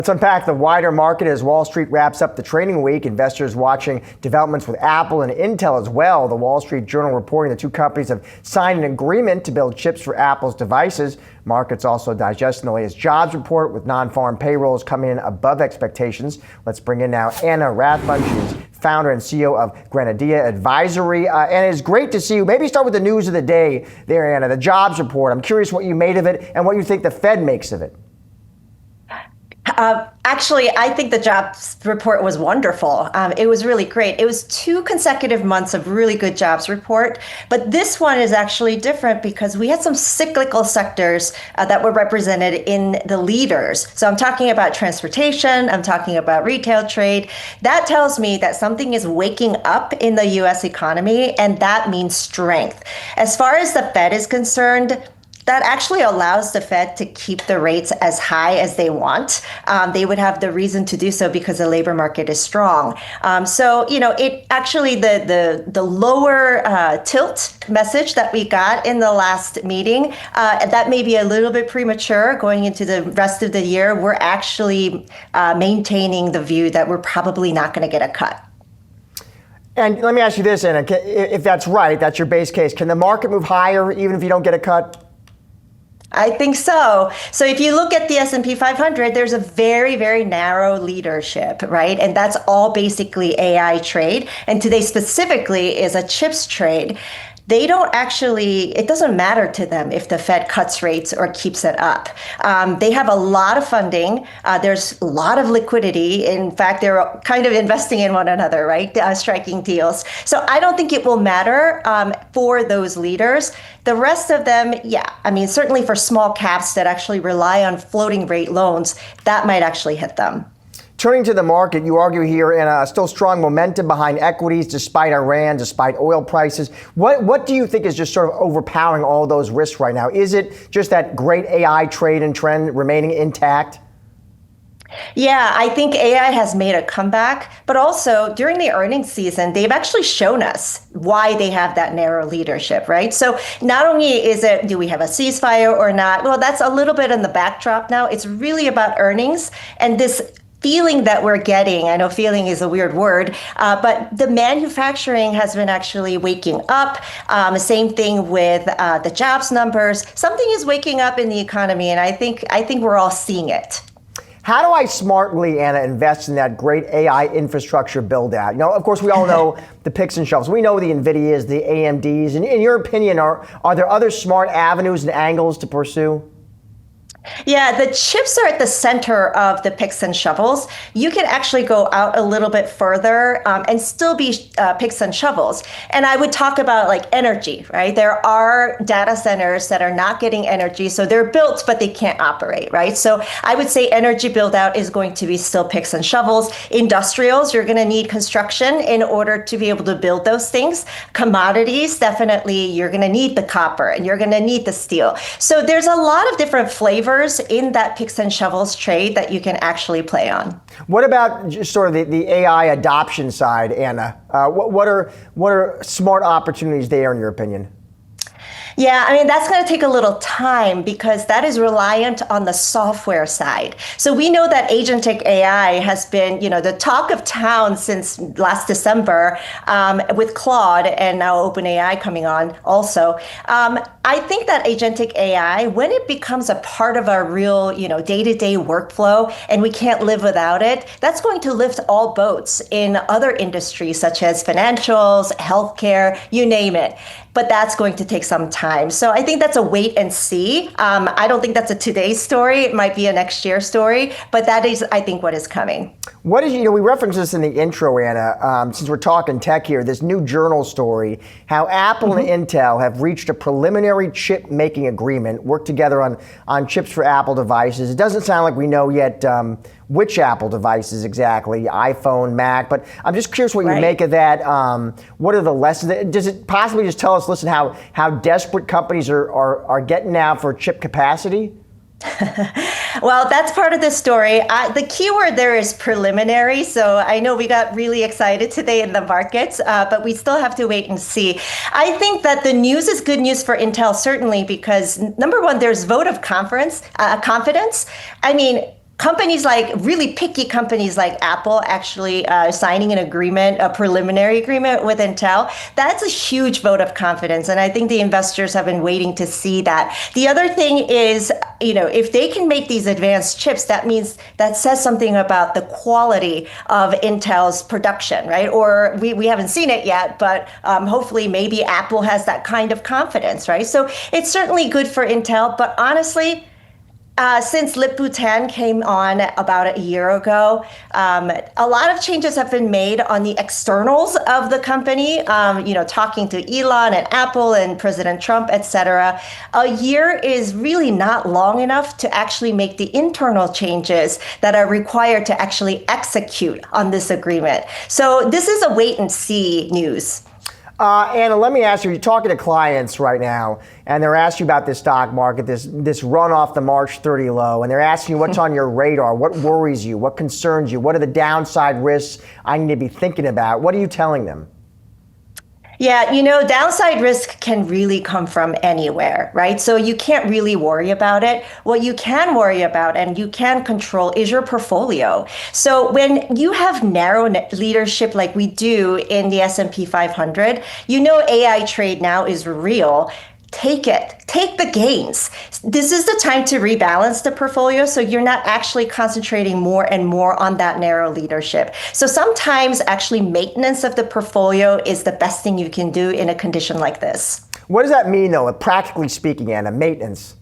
Let's unpack the wider market as Wall Street wraps up the trading week. Investors watching developments with Apple and Intel as well. The Wall Street Journal reporting the two companies have signed an agreement to build chips for Apple's devices. Markets also digesting the latest jobs report with non-farm payrolls coming in above expectations. Let's bring in now Anna Rathbun. She's founder and CEO of Grenadilla Advisory. And it's great to see you. Maybe start with the news of the day there, Anna, the jobs report. I'm curious what you made of it and what you think the Fed makes of it. Actually, I think the jobs report was wonderful. It was really great. It was 2 consecutive months of really good jobs report. But this one is actually different because we had some cyclical sectors that were represented in the leaders. So I'm talking about transportation. I'm talking about retail trade. That tells me that something is waking up in the U.S. economy, and that means strength. As far as the Fed is concerned, that actually allows the Fed to keep the rates as high as they want. They would have the reason to do so because the labor market is strong. It actually, the lower tilt message that we got in the last meeting, that may be a little bit premature going into the rest of the year. We're actually maintaining the view that we're probably not going to get a cut. And let me ask you this, Anna, if that's right, that's your base case, can the market move higher even if you don't get a cut? I think so. So if you look at the S&P 500, there's a very, very narrow leadership, right? And that's all basically AI trade. And today specifically is a chips trade. They don't actually, it doesn't matter to them if the Fed cuts rates or keeps it up. They have a lot of funding. There's a lot of liquidity. In fact, they're kind of investing in one another, right? Striking deals. So I don't think it will matter for those leaders. The rest of them, certainly for small caps that actually rely on floating rate loans, that might actually hit them. Turning to the market, you argue here in still strong momentum behind equities despite Iran, despite oil prices. What do you think is just sort of overpowering all those risks right now? Is it just that great AI trade and trend remaining intact? Yeah, I think AI has made a comeback, but also during the earnings season, they've actually shown us why they have that narrow leadership, right? So not only is it, do we have a ceasefire or not? Well, that's a little bit in the backdrop now. It's really about earnings and this feeling that we're getting. I know feeling is a weird word, but the manufacturing has been actually waking up. Same thing with the jobs numbers. Something is waking up in the economy, and I think we're all seeing it. How do I smartly, Anna, invest in that great AI infrastructure build out? You know, of course, we all know the picks and shovels. We know the NVIDIAs, the AMDs. And in your opinion, are there other smart avenues and angles to pursue? Yeah, the chips are at the center of the picks and shovels. You can actually go out a little bit further and still be picks and shovels. And I would talk about like energy, right? There are data centers that are not getting energy, so they're built, but they can't operate, right? So I would say energy build out is going to be still picks and shovels. Industrials, you're going to need construction in order to be able to build those things. Commodities, definitely, you're going to need the copper and you're going to need the steel. So there's a lot of different flavors in that picks and shovels trade that you can actually play on. What about just sort of the AI adoption side, Anna? What are smart opportunities there in your opinion? Yeah, I mean, that's going to take a little time because that is reliant on the software side. So we know that agentic AI has been, the talk of town since last December with Claude and now OpenAI coming on also. I think that agentic AI, when it becomes a part of our real, day-to-day workflow and we can't live without it, that's going to lift all boats in other industries such as financials, healthcare, you name it. But that's going to take some time. So I think that's a wait and see. I don't think that's a today's story. It might be a next year story, but that is, I think, what is coming. What is, we referenced this in the intro, Anna, since we're talking tech here, this new journal story, how Apple and Intel have reached a preliminary chip making agreement, work together on chips for Apple devices. It doesn't sound like we know yet which Apple devices exactly, iPhone, Mac, but I'm just curious what you make of that. What are the lessons? Does it possibly just tell us, listen, how desperate companies are getting now for chip capacity? Well, that's part of the story. The keyword there is preliminary. So I know we got really excited today in the markets, but we still have to wait and see. I think that the news is good news for Intel, certainly, because number one, there's vote of confidence. I mean, companies like really picky companies like Apple actually signing an agreement, a preliminary agreement with Intel, that's a huge vote of confidence. And I think the investors have been waiting to see that. The other thing is, if they can make these advanced chips, that means that says something about the quality of Intel's production, right? Or we haven't seen it yet, but hopefully maybe Apple has that kind of confidence, right? So it's certainly good for Intel, but honestly, since Lip-Bu came on about a year ago, a lot of changes have been made on the externals of the company, talking to Elon and Apple and President Trump, et cetera. A year is really not long enough to actually make the internal changes that are required to actually execute on this agreement. So this is a wait and see news. Anna, let me ask you, you're talking to clients right now, and they're asking you about this stock market, this run off the March 30 low, and they're asking you what's on your radar, what worries you, what concerns you, what are the downside risks I need to be thinking about? What are you telling them? Yeah, downside risk can really come from anywhere, right? So you can't really worry about it. What you can worry about and you can control is your portfolio. So when you have narrow leadership like we do in the S&P 500, AI trade now is real. Take it. Take the gains. This is the time to rebalance the portfolio so you're not actually concentrating more and more on that narrow leadership. So sometimes actually maintenance of the portfolio is the best thing you can do in a condition like this. What does that mean, though, practically speaking, Anna, maintenance?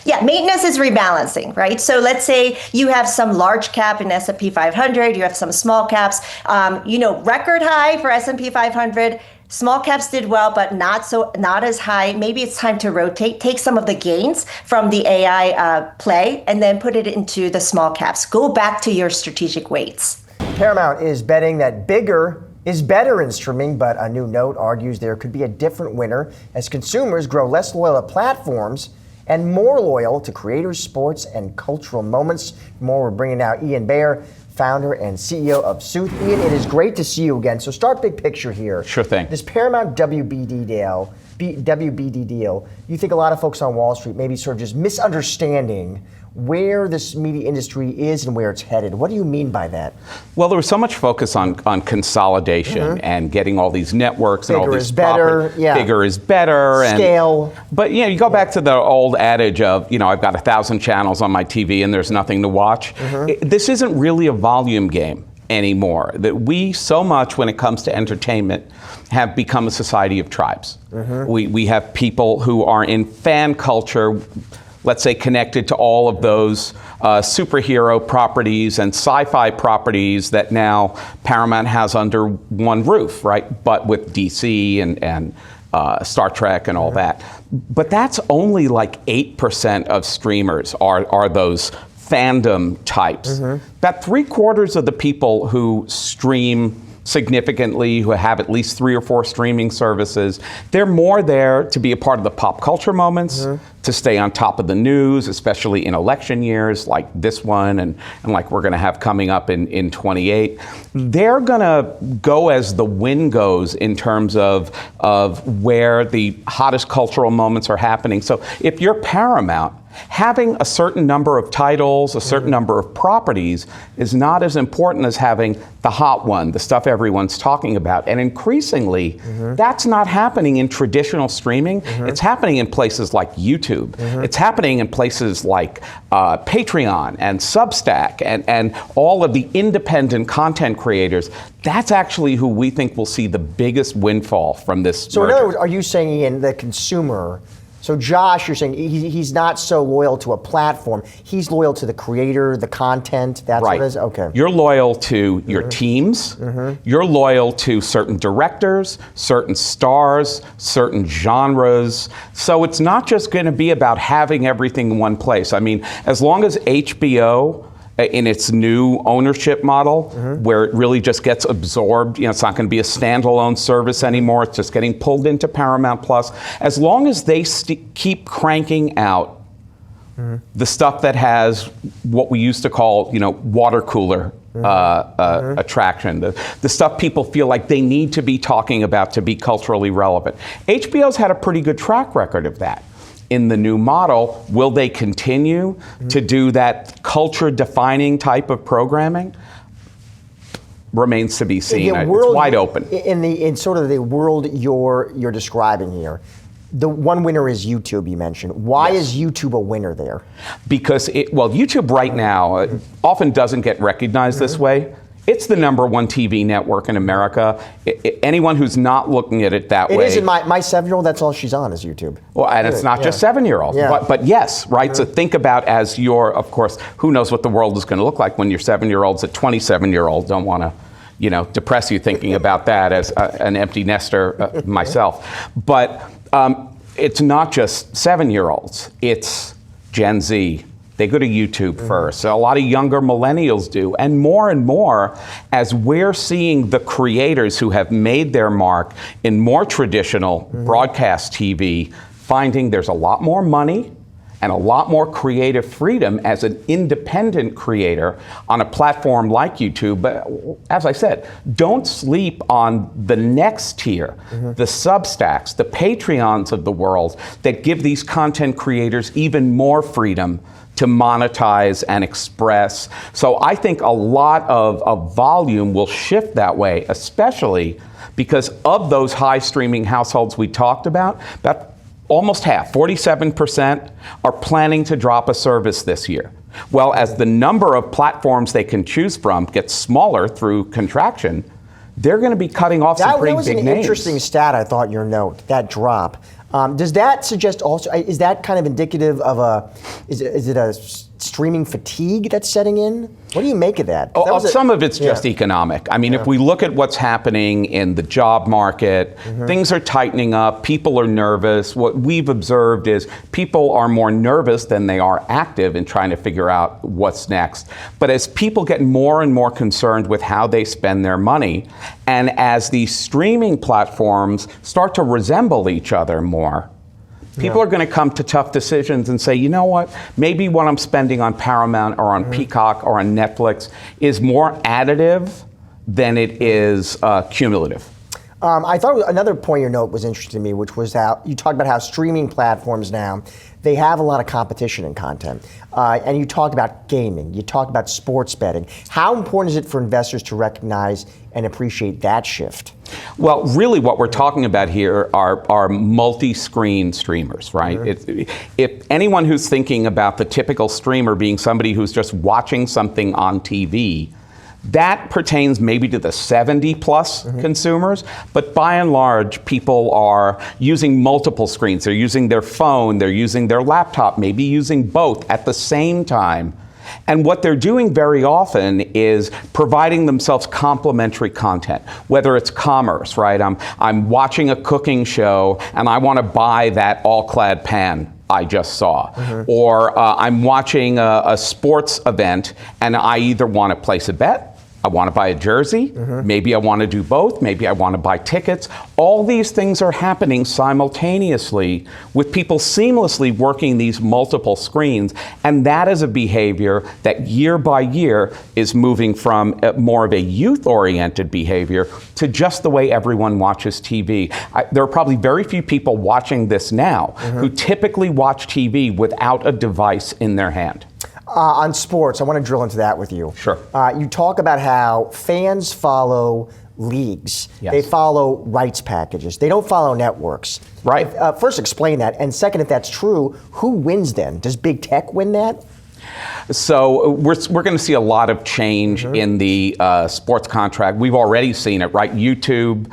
Yeah, maintenance is rebalancing, right? So let's say you have some large cap in S&P 500, you have some small caps, record high for S&P 500. Small caps did well, but not as high. Maybe it's time to rotate, take some of the gains from the AI play, and then put it into the small caps. Go back to your strategic weights. Paramount is betting that bigger is better in streaming, but a new note argues there could be a different winner as consumers grow less loyal to platforms and more loyal to creators, sports, and cultural moments. More, we're bringing out Ian Bayer, founder and CEO of Sooth. Ian, it is great to see you again. So start big picture here. Sure thing. This Paramount WBD deal, you think a lot of folks on Wall Street maybe sort of just misunderstanding where this media industry is and where it's headed. What do you mean by that? Well, there was so much focus on consolidation and getting all these networks and all these better, bigger is better. Scale. But you go back to the old adage of, I've got 1,000 channels on my TV and there's nothing to watch. This isn't really a volume game anymore. That we so much when it comes to entertainment have become a society of tribes. We have people who are in fan culture, let's say, connected to all of those superhero properties and sci-fi properties that now Paramount has under one roof, right? But with DC and Star Trek and all that. But that's only like 8% of streamers are those fandom types. About 3/4 of the people who stream significantly, who have at least 3 or 4 streaming services, they're more there to be a part of the pop culture moments, to stay on top of the news, especially in election years like this one and like we're going to have coming up in 28. They're going to go as the wind goes in terms of where the hottest cultural moments are happening. So if you're Paramount, having a certain number of titles, a certain number of properties is not as important as having the hot one, the stuff everyone's talking about. And increasingly, that's not happening in traditional streaming. It's happening in places like YouTube. It's happening in places like Patreon and Substack and all of the independent content creators. That's actually who we think will see the biggest windfall from this merger. In other words, are you saying, Ian, the consumer? So Josh, you're saying he's not so loyal to a platform. He's loyal to the creator, the content. That's right. What it is? Okay. You're loyal to your teams. You're loyal to certain directors, certain stars, certain genres. So it's not just going to be about having everything in one place. I mean, as long as HBO in its new ownership model, where it really just gets absorbed. It's not going to be a standalone service anymore. It's just getting pulled into Paramount Plus. As long as they keep cranking out the stuff that has what we used to call, water cooler attraction, the stuff people feel like they need to be talking about to be culturally relevant. HBO's had a pretty good track record of that. in the new model. Will they continue to do that culture-defining type of programming? Remains to be seen. It's wide open. In sort of the world you're describing here, the one winner is YouTube, you mentioned. Why is YouTube a winner there? Because, YouTube right now often doesn't get recognized this way. It's the #1 TV network in America. Anyone who's not looking at it that way. It isn't. My 7-year-old, that's all she's on is YouTube. Well, and it's not just 7-year-olds. Yeah. But yes, right? So think about as your, of course, who knows what the world is going to look like when your 7-year-olds, a 27-year-old, don't want to, depress you thinking about that as an empty nester myself. But it's not just 7-year-olds. It's Gen Z. They go to YouTube first. So a lot of younger millennials do. And more, as we're seeing the creators who have made their mark in more traditional broadcast TV, finding there's a lot more money and a lot more creative freedom as an independent creator on a platform like YouTube. But as I said, don't sleep on the next tier, the Substacks, the Patreons of the world that give these content creators even more freedom to monetize and express. So I think a lot of volume will shift that way, especially because of those high streaming households we talked about almost half, 47%, are planning to drop a service this year. Well, as the number of platforms they can choose from gets smaller through contraction, they're going to be cutting off some pretty big names. That was an interesting stat, I thought, in your note, that drop. Does that suggest also, is that kind of indicative of is it a streaming fatigue that's setting in? What do you make of that? Some of it's just economic. I mean, if we look at what's happening in the job market, things are tightening up, people are nervous. What we've observed is people are more nervous than they are active in trying to figure out what's next. But as people get more and more concerned with how they spend their money, and as these streaming platforms start to resemble each other more, people are going to come to tough decisions and say, you know what, maybe what I'm spending on Paramount or on Peacock or on Netflix is more additive than it is cumulative. I thought another point in your note was interesting to me, which was how you talked about how streaming platforms now, they have a lot of competition in content. And you talk about gaming, you talk about sports betting. How important is it for investors to recognize and appreciate that shift? Well, really what we're talking about here are multi-screen streamers, right? If anyone who's thinking about the typical streamer being somebody who's just watching something on TV, that pertains maybe to the 70-plus consumers, but by and large, people are using multiple screens. They're using their phone, they're using their laptop, maybe using both at the same time. And what they're doing very often is providing themselves complementary content, whether it's commerce, right? I'm watching a cooking show and I want to buy that all-clad pan I just saw. Or I'm watching a sports event and I either want to place a bet, I want to buy a jersey, maybe I want to do both, maybe I want to buy tickets. All these things are happening simultaneously with people seamlessly working these multiple screens, and that is a behavior that year by year is moving from more of a youth-oriented behavior to just the way everyone watches TV. There are probably very few people watching this now who typically watch TV without a device in their hand. On sports, I want to drill into that with you. Sure. You talk about how fans follow leagues. Yes. They follow rights packages. They don't follow networks. Right. First, explain that. And second, if that's true, who wins then? Does big tech win that? So we're going to see a lot of change in the sports contract. We've already seen it, right? YouTube,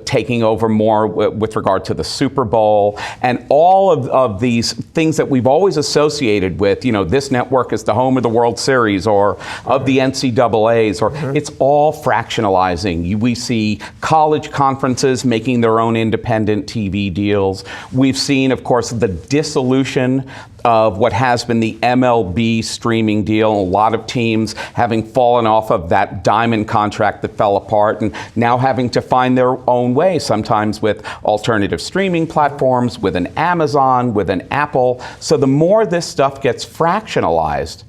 taking over more with regard to the Super Bowl, and all of these things that we've always associated with, this network is the home of the World Series or of the NCAAs, or it's all fractionalizing. We see college conferences making their own independent TV deals. We've seen, of course, the dissolution of what has been the MLB streaming deal. A lot of teams having fallen off of that diamond contract that fell apart and now having to find their own way, sometimes with alternative streaming platforms, with an Amazon, with an Apple. So the more this stuff gets fractionalized,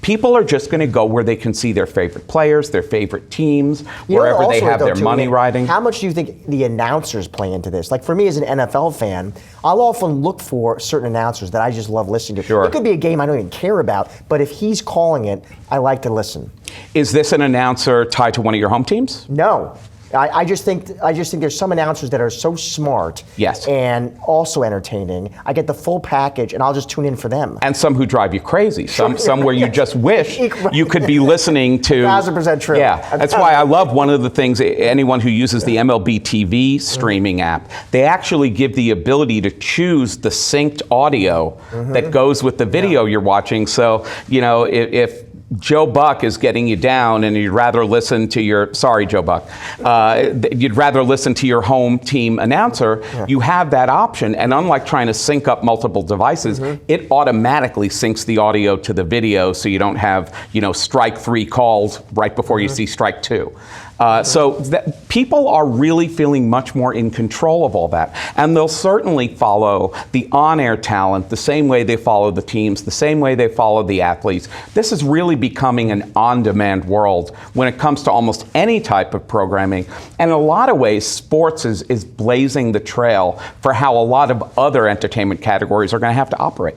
People are just going to go where they can see their favorite players, their favorite teams, wherever they have their money riding. How much do you think the announcers play into this? Like for me as an NFL fan, I'll often look for certain announcers that I just love listening to. Sure. It could be a game I don't even care about, but if he's calling it, I like to listen. Is this an announcer tied to one of your home teams? No. I just think there's some announcers that are so smart Yes. and also entertaining. I get the full package and I'll just tune in for them. And some who drive you crazy. Some where you just wish you could be listening to. 1,000% true. Yeah, that's why I love one of the things, anyone who uses the MLB TV streaming app, they actually give the ability to choose the synced audio that goes with the video you're watching. So, you know, if Joe Buck is getting you down and you'd rather listen to your, sorry Joe Buck, you'd rather listen to your home team announcer, you have that option. And unlike trying to sync up multiple devices, it automatically syncs the audio to the video so you don't have, you know, strike 3 calls right before you see strike 2. So people are really feeling much more in control of all that. And they'll certainly follow the on-air talent the same way they follow the teams, the same way they follow the athletes. This is really becoming an on-demand world when it comes to almost any type of programming. And in a lot of ways, sports is blazing the trail for how a lot of other entertainment categories are going to have to operate.